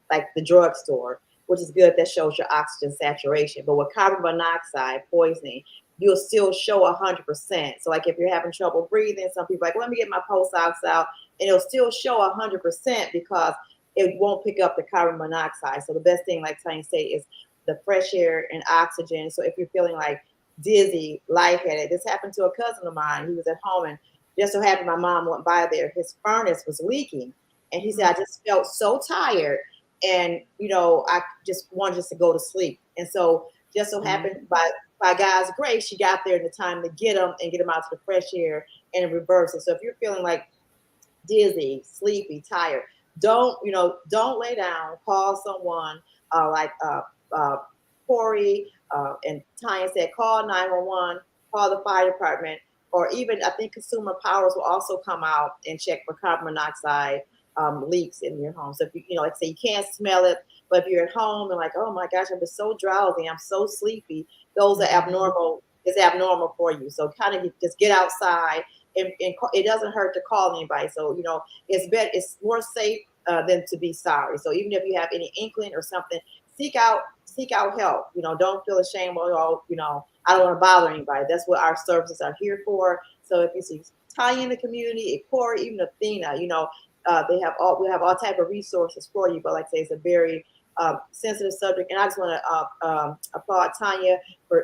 like the drugstore, which is good. That shows your oxygen saturation. But with carbon monoxide poisoning, you'll still show 100%. So like if you're having trouble breathing, some people are like, let me get my pulse ox out, and it'll still show 100% because it won't pick up the carbon monoxide. So the best thing, like Tanya said, is the fresh air and oxygen. So if you're feeling like dizzy, lightheaded, this happened to a cousin of mine. He was at home, and just so happened my mom went by there. His furnace was leaking, and he said, I just felt so tired, and I just wanted to go to sleep. And so just so happened by God's grace, she got there in the time to get him out to the fresh air and reverse it. So if you're feeling like dizzy, sleepy, tired, don't lay down. Call someone like Corey and Tanya said, call 911, call the fire department, or even I think Consumer Powers will also come out and check for carbon monoxide leaks in your home. So if you like say you can't smell it, but if you're at home and like, oh my gosh, I'm just so drowsy, I'm so sleepy, those are abnormal. It's abnormal for you. So kind of just get outside, and it doesn't hurt to call anybody. So it's more safe than to be sorry. So even if you have any inkling or something, seek out help. Don't feel ashamed or I don't want to bother anybody. That's what our services are here for. So if you see Tanya in the community, Corey, even Athena, we have all type of resources for you. But like I say, it's a very sensitive subject, and I just want to applaud Tanya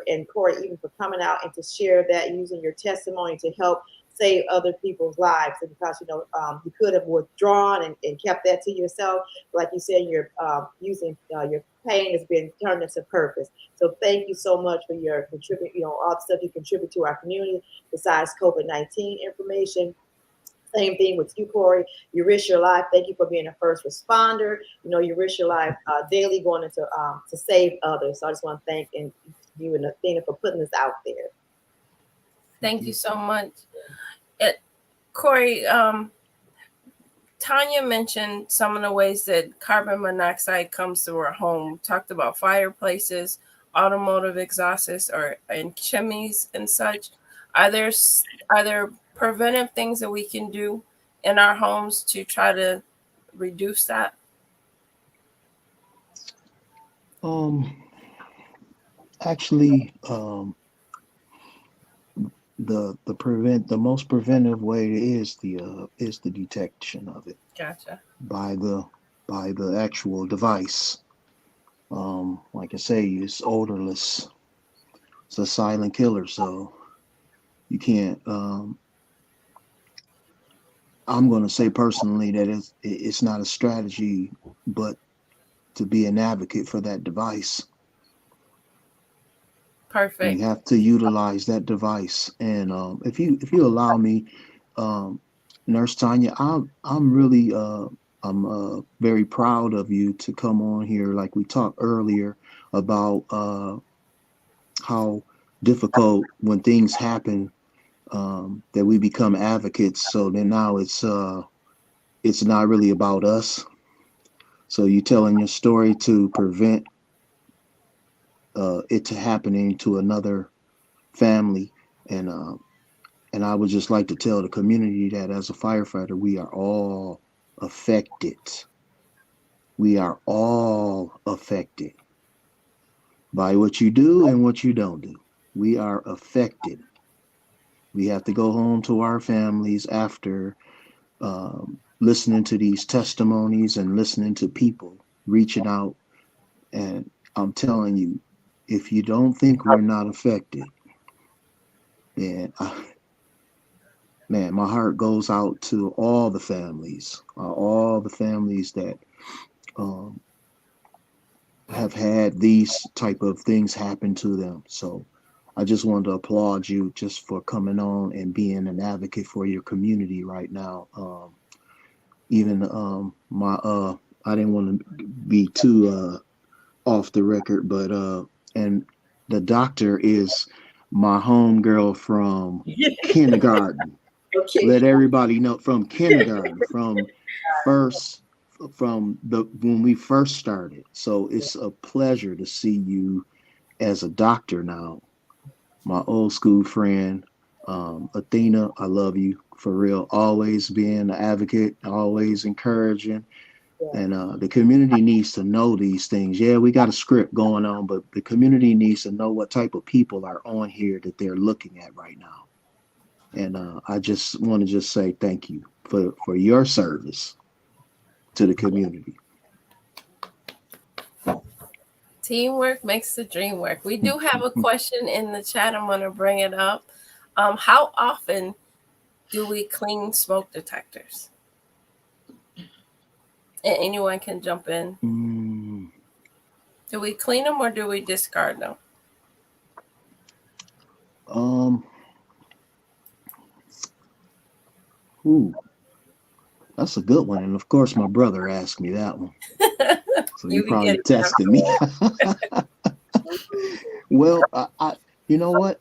and Corey even for coming out and to share that, using your testimony to help save other people's lives. And because you could have withdrawn and kept that to yourself, like you said, you're using your pain has been turned into purpose. So thank you so much for your all the stuff you contribute to our community besides COVID-19 information. Same thing with you, Corey. You risk your life. Thank you for being a first responder. You know, you risk your life daily going into to save others. So I just want to thank you and Athena for putting this out there. Thank you so much. Corey, Tanya mentioned some of the ways that carbon monoxide comes through our home. Talked about fireplaces, automotive exhausts, and chimneys and such. Are there preventive things that we can do in our homes to try to reduce that? Actually, the most preventive way is the detection of it. Gotcha. By the actual device. Like I say, it's odorless. It's a silent killer, so you can't. I'm going to say personally that it's not a strategy, but to be an advocate for that device. Perfect. You have to utilize that device, and if you allow me, Nurse Tanya, I'm really I'm very proud of you to come on here, like we talked earlier about how difficult when things happen that we become advocates. So then now it's not really about us. So you telling your story to prevent it to happening to another family, and I would just like to tell the community that as a firefighter, we are all affected. We are all affected by what you do and what you don't do. We are affected. We have to go home to our families after listening to these testimonies and listening to people reaching out. And I'm telling you, if you don't think we're not affected, then man, my heart goes out to all the families that have had these type of things happen to them. So I just wanted to applaud you just for coming on and being an advocate for your community right now. Even I didn't want to be too off the record, but and the doctor is my home girl from kindergarten. Okay. Let everybody know, from kindergarten, when we first started. So it's a pleasure to see you as a doctor now. My old school friend, Athena, I love you for real. Always being an advocate, always encouraging. And the community needs to know these things. Yeah, we got a script going on, but the community needs to know what type of people are on here that they're looking at right now. And I just want to say thank you for your service to the community. Teamwork makes the dream work. We do have a question in the chat. I'm going to bring it up. How often do we clean smoke detectors? And anyone can jump in. Do we clean them or do we discard them? That's a good one. And of course, my brother asked me that one. So you probably tested me. Well, I you know what?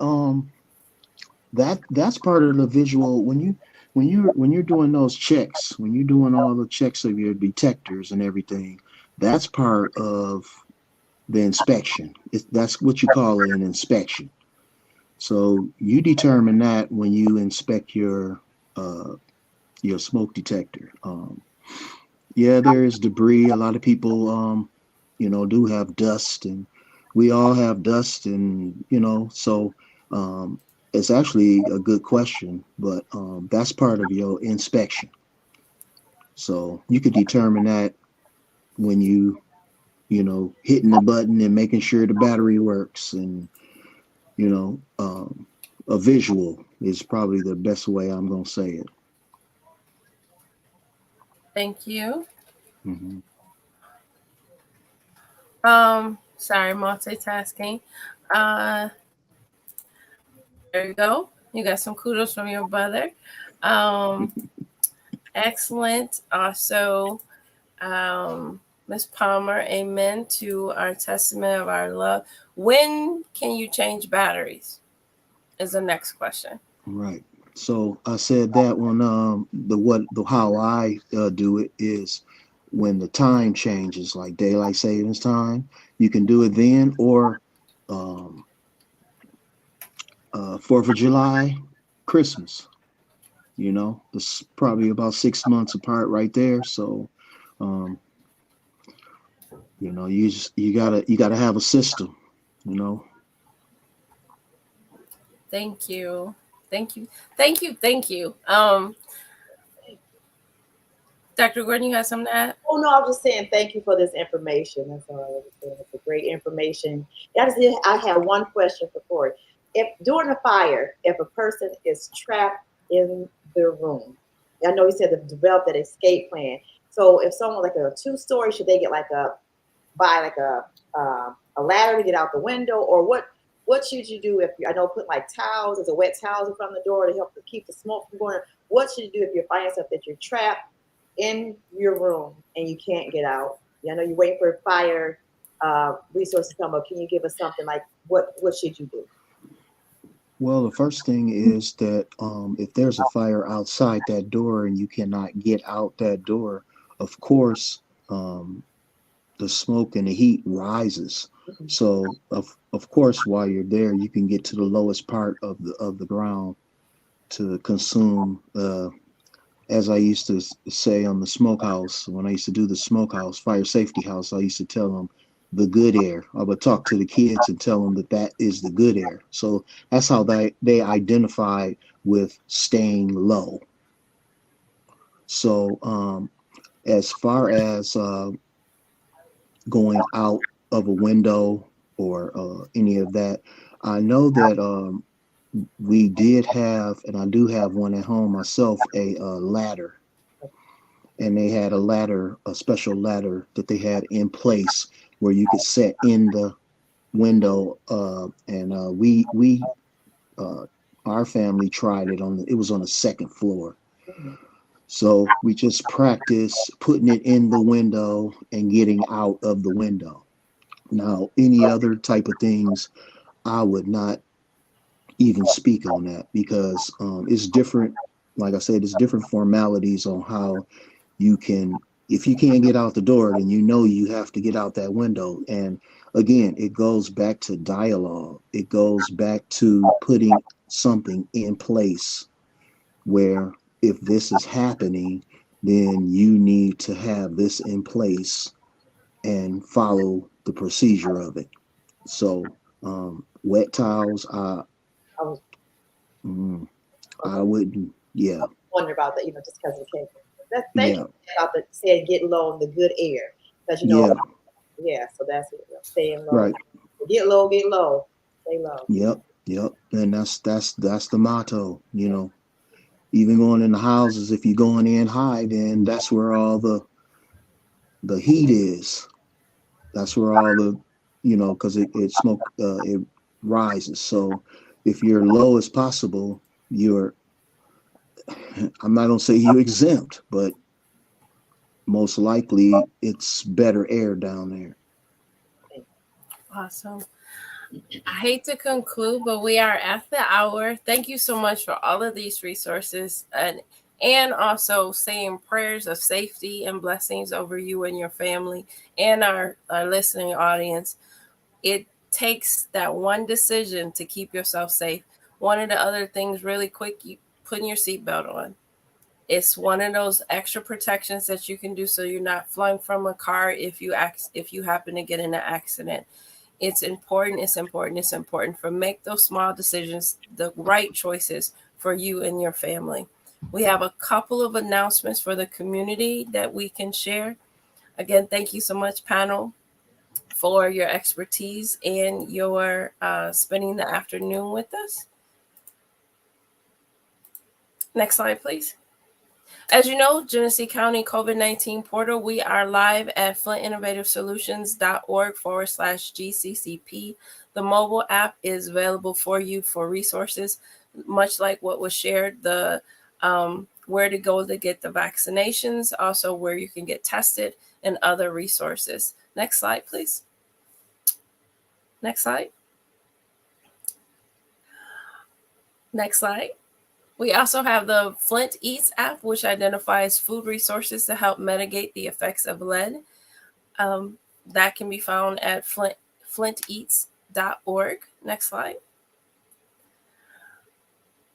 That's part of the visual when you're doing those checks, when you're doing all the checks of your detectors and everything, that's part of the inspection. That's what you call an inspection. So you determine that when you inspect your smoke detector. Yeah, there is debris. A lot of people, do have dust, and we all have dust, and so it's actually a good question, but that's part of your inspection. So you could determine that when hitting the button and making sure the battery works, and a visual is probably the best way I'm gonna say it. Thank you. Mm-hmm. Sorry, multitasking. There you go. You got some kudos from your brother. Excellent. Also, Ms. Palmer, amen to our testament of our love. When can you change batteries? Is the next question. Right. So I said that one. How I do it is when the time changes, like daylight savings time, you can do it then, or 4th of July, Christmas. It's probably about 6 months apart right there. So, you gotta have a system. You know. Thank you. Thank you. Thank you. Thank you. Dr. Gordon, you have something to add? Oh no, I was just saying thank you for this information. That's all I was saying. It's a great information. I have one question for Corey. If during a fire, if a person is trapped in their room, I know you said to develop that escape plan. So if someone like a 2-story, should they get buy a ladder to get out the window, or what should you do if I know put like towels, there's a wet towels in front of the door to help to keep the smoke from going? What should you do if you're finding yourself that you're trapped in your room and you can't get out? I know you're waiting for fire resources to come up. Can you give us something like what should you do? Well, the first thing is that if there's a fire outside that door and you cannot get out that door, of course, the smoke and the heat rises. So of course, while you're there, you can get to the lowest part of the ground to consume. As I used to say on the smokehouse, when I used to do the smokehouse fire safety house, I used to tell them the good air. I would talk to the kids and tell them that is the good air. So that's how they identify with staying low. So as far as going out of a window or any of that, I know that we did have, and I do have one at home myself, a ladder. And they had a special ladder that they had in place where you could set in the window. And our family tried it it was on the second floor. So we just practiced putting it in the window and getting out of the window. Now, any other type of things, I would not even speak on that because it's different. Like I said, it's different formalities on how you can, if you can't get out the door, then you have to get out that window. And again, it goes back to dialogue. It goes back to putting something in place where if this is happening, then you need to have this in place and follow the procedure of it. So wet towels, I wouldn't. Yeah. Wonder about that, just because of the case. Thank you about the saying get low in the good air, because yeah. So that's it. Staying low. Right. Get low, stay low. Yep. And that's the motto. Even going in the houses, if you're going in high, then that's where all the heat is. That's where all the, because it smoke, it rises. So if you're low as possible, I'm not gonna say you're exempt, but most likely it's better air down there. Awesome. I hate to conclude, but we are at the hour. Thank you so much for all of these resources and also saying prayers of safety and blessings over you and your family and our listening audience. It takes that one decision to keep yourself safe. One of the other things really quick, you putting your seatbelt on. It's one of those extra protections that you can do so you're not flung from a car if you happen to get in an accident. It's important for make those small decisions, the right choices for you and your family. We have a couple of announcements for the community that we can share. Again, thank you so much, panel, for your expertise and your spending the afternoon with us. Next slide, please. As you know, Genesee County COVID-19 portal, we are live at flintinnovativesolutions.org/GCCP. The mobile app is available for you for resources, much like what was shared. The where to go to get the vaccinations, also where you can get tested, and other resources. Next slide, please. Next slide. Next slide. We also have the Flint Eats app, which identifies food resources to help mitigate the effects of lead. That can be found at flinteats.org. Next slide.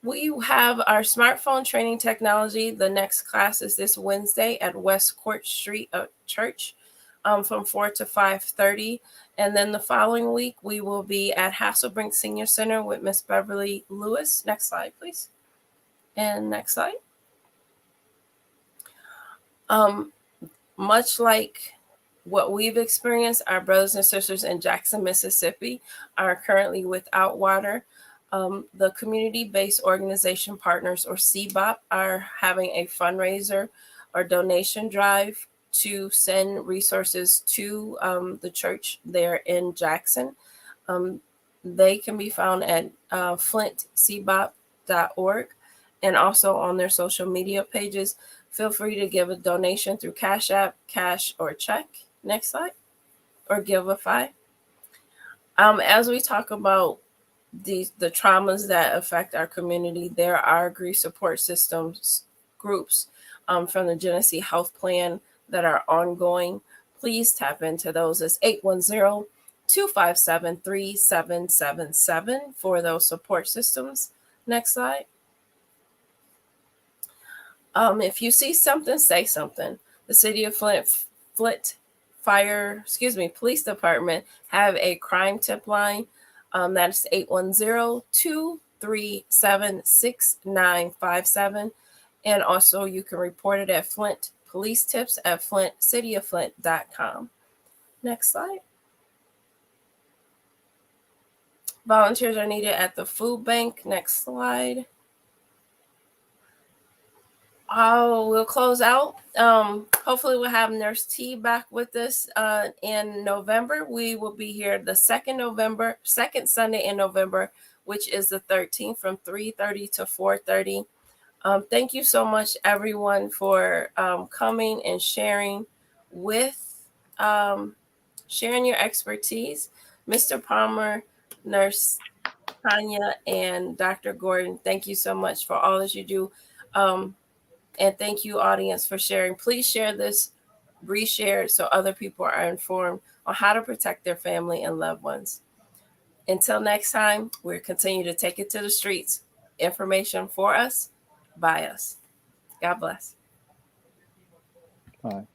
We have our smartphone training technology. The next class is this Wednesday at West Court Street Church from 4 to 5:30. And then the following week, we will be at Hasselbrink Senior Center with Miss Beverly Lewis. Next slide, please. And next slide. Much like what we've experienced, our brothers and sisters in Jackson, Mississippi are currently without water. The community-based organization partners, or CBOP, are having a fundraiser or donation drive to send resources to the church there in Jackson. They can be found at flintcbop.org and also on their social media pages. Feel free to give a donation through Cash App, cash, or check. Next slide. Or Giveify. As we talk about the traumas that affect our community, there are grief support systems groups from the Genesee Health Plan that are ongoing. Please tap into those. It's 810-257-3777 for those support systems. Next slide. If you see something, say something. The City of Flint Police Department have a crime tip line. That's 810-237-6957. And also you can report it at Flint Police Tips at flintcityofflint.com. Next slide. Volunteers are needed at the food bank. Next slide. We'll close out. Hopefully we'll have Nurse T back with us in November. We will be here the second Sunday in November, which is the 13th from 3:30 to 4:30. Thank you so much, everyone, for coming and sharing your expertise. Mr. Palmer, Nurse Tanya, and Dr. Gordon, thank you so much for all that you do. And thank you, audience, for sharing. Please share this, reshare it so other people are informed on how to protect their family and loved ones. Until next time, we'll continue to take it to the streets. Information for us, by us. God bless. Bye.